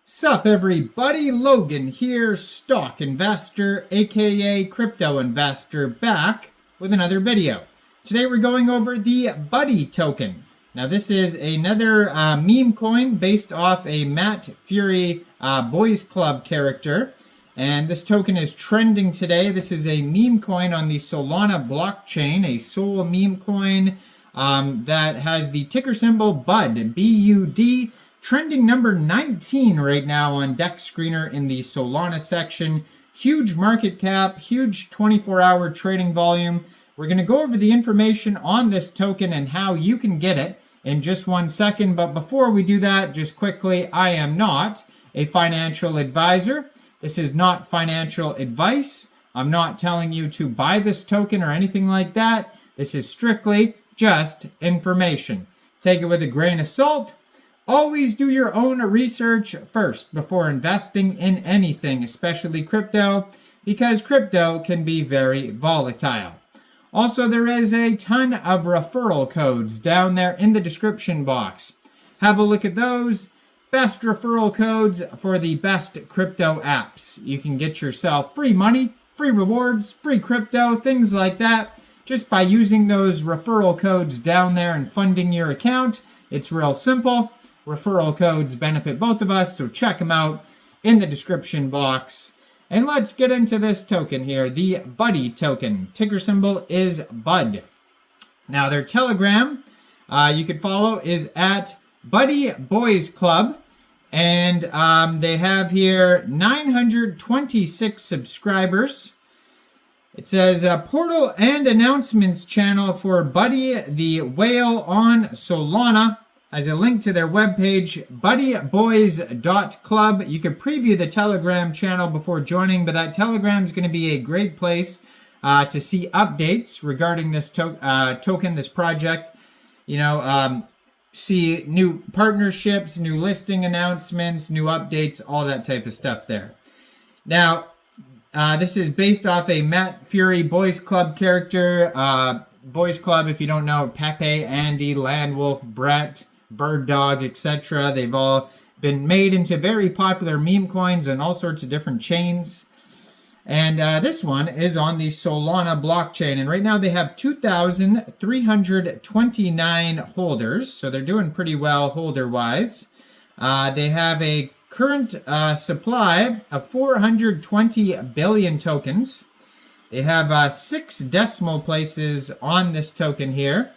Sup everybody, Logan here, stock investor, aka crypto investor, back with another video. Today we're going over the Buddy token. Now this is another meme coin based off a Matt Furie Boys Club character. And this token is trending today. This is a meme coin on the Solana blockchain, a Sol meme coin that has the ticker symbol BUD, B-U-D. Trending number 19 right now on Dex Screener in the Solana section. Huge market cap, huge 24-hour trading volume. We're going to go over the information on this token and how you can get it in just 1 second. But before we do that, just quickly, I am not a financial advisor. This is not financial advice. I'm not telling you to buy this token or anything like that. This is strictly just information. Take it with a grain of salt. Always do your own research first before investing in anything, especially crypto, because crypto can be very volatile. Also, there is a ton of referral codes down there in the description box. Have a look at those. Best referral codes for the best crypto apps. You can get yourself free money, free rewards, free crypto, things like that, just by using those referral codes down there and funding your account. It's real simple. Referral codes benefit both of us, so check them out in the description box. And let's get into this token here, the Buddy token. Ticker symbol is BUD. Now their Telegram you could follow is at Buddy Boys Club. And they have here 926 subscribers. It says portal and announcements channel for Buddy the Whale on Solana. Has a link to their webpage, buddyboys.club. You can preview the Telegram channel before joining, but that Telegram is going to be a great place to see updates regarding this token, this project. You know, see new partnerships, new listing announcements, new updates, all that type of stuff there. Now, this is based off a Matt Furie Boys Club character. Boys Club, if you don't know, Pepe, Andy, Landwolf, Brett, Bird Dog, etc. They've all been made into very popular meme coins on all sorts of different chains. And this one is on the Solana blockchain. And right now they have 2,329 holders. So they're doing pretty well holder-wise. They have a current supply of 420 billion tokens. They have 6 decimal places on this token here.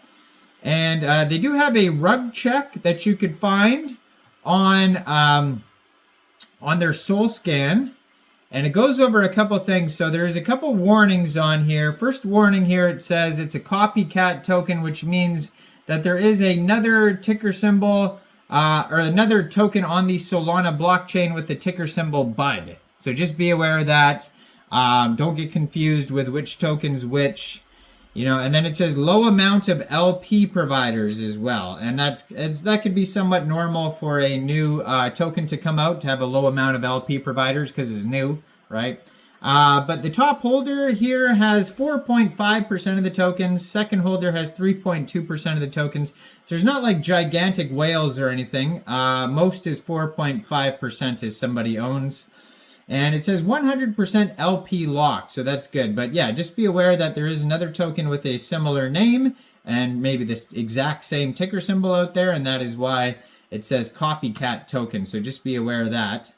And they do have a rug check that you could find on their Sol scan. And it goes over a couple things. So there's a couple warnings on here. First warning here, it says it's a copycat token, which means that there is another ticker symbol or another token on the Solana blockchain with the ticker symbol BUD. So just be aware of that. Don't get confused with which token's which. You know, and then it says low amount of LP providers as well. And that could be somewhat normal for a new token to come out, to have a low amount of LP providers because it's new, right? But the top holder here has 4.5% of the tokens. Second holder has 3.2% of the tokens. So there's not like gigantic whales or anything. Most is 4.5% is somebody owns. And it says 100% LP locked, so that's good. But yeah, just be aware that there is another token with a similar name and maybe this exact same ticker symbol out there, and that is why it says copycat token. So just be aware of that.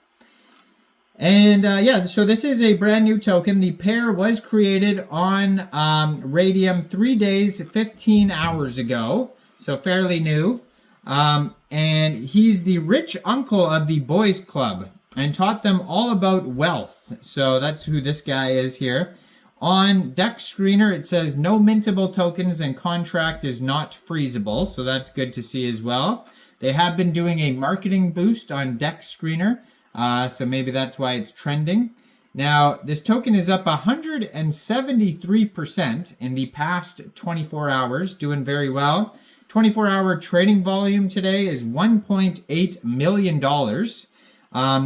And yeah, so this is a brand new token. The pair was created on Raydium 3 days, 15 hours ago, so fairly new. And he's the rich uncle of the Boys Club, and taught them all about wealth. So that's who this guy is here. On Dex Screener, it says no mintable tokens and contract is not freezable. So that's good to see as well. They have been doing a marketing boost on Dex Screener. So maybe that's why it's trending. Now, this token is up 173% in the past 24 hours, doing very well. 24-hour trading volume today is $1.8 million.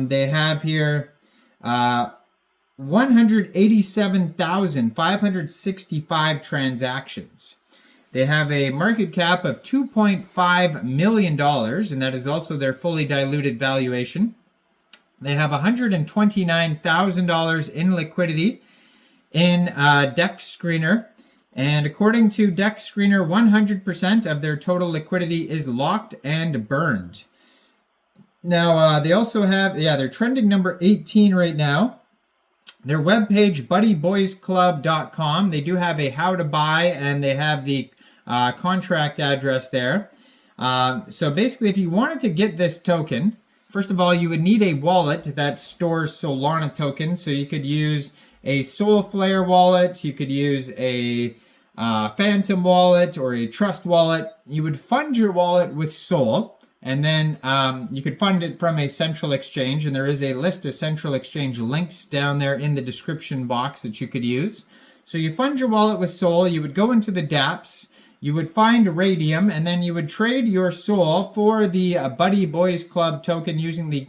They have here 187,565 transactions. They have a market cap of $2.5 million, and that is also their fully diluted valuation. They have $129,000 in liquidity in DEX Screener. And according to DEX Screener, 100% of their total liquidity is locked and burned. Now, they also have, they're trending number 18 right now. Their webpage, buddyboysclub.com. They do have a how to buy, and they have the contract address there. So basically, if you wanted to get this token, first of all, you would need a wallet that stores Solana tokens. So you could use a Soulflare wallet, you could use a Phantom wallet or a Trust wallet. You would fund your wallet with Sol, and then you could fund it from a central exchange, and there is a list of central exchange links down there in the description box that you could use. So you fund your wallet with Sol, you would go into the dApps, you would find Raydium, and then you would trade your Sol for the Buddy Boys Club token using the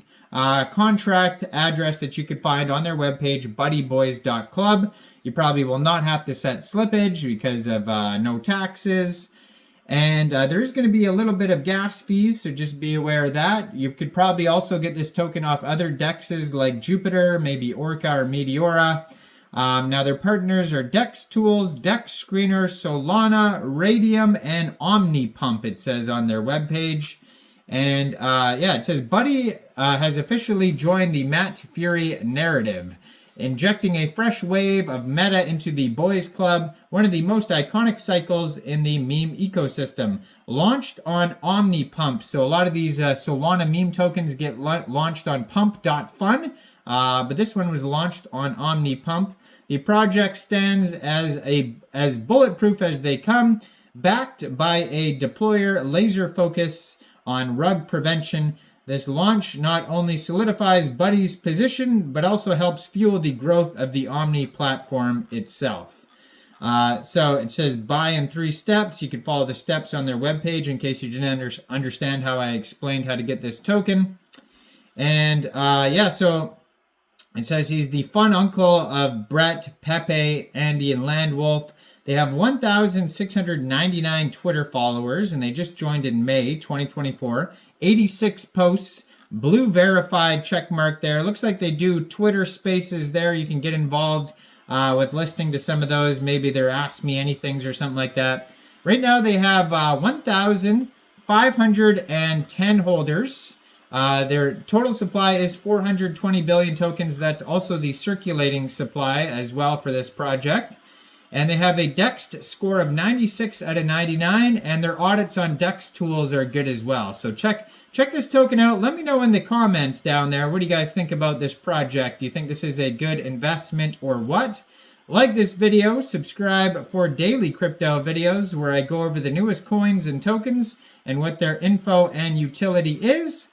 contract address that you could find on their webpage, buddyboys.club. You probably will not have to set slippage because of no taxes. And there is going to be a little bit of gas fees, so just be aware of that. You could probably also get this token off other dexes like Jupiter, maybe Orca or Meteora. Now their partners are Dex Tools, Dex Screener, Solana, Raydium, and OmniPump, it says on their webpage. And it says Buddy has officially joined the Matt Furie narrative, injecting a fresh wave of meta into the Boys Club, one of the most iconic cycles in the meme ecosystem. Launched on OmniPump. So a lot of these Solana meme tokens get launched on pump.fun, but this one was launched on OmniPump. The project stands as bulletproof as they come, backed by a deployer laser focus on rug prevention. This launch not only solidifies Buddy's position, but also helps fuel the growth of the Omni platform itself. So it says buy in 3 steps. You can follow the steps on their webpage in case you didn't understand how I explained how to get this token. And so it says he's the fun uncle of Brett, Pepe, Andy, and Landwolf. They have 1,699 Twitter followers, and they just joined in May 2024. 86 posts, blue verified check mark there. Looks like they do Twitter spaces there. You can get involved with listening to some of those. Maybe they're Ask Me Anythings or something like that. Right now they have 1,510 holders. Their total supply is 420 billion tokens. That's also the circulating supply as well for this project. And they have a DEX score of 96 out of 99, and their audits on DEX tools are good as well. So check this token out. Let me know in the comments down there. What do you guys think about this project? Do you think this is a good investment or what? Like this video, subscribe for daily crypto videos where I go over the newest coins and tokens and what their info and utility is.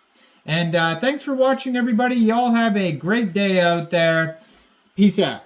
And thanks for watching, everybody. Y'all have a great day out there. Peace out.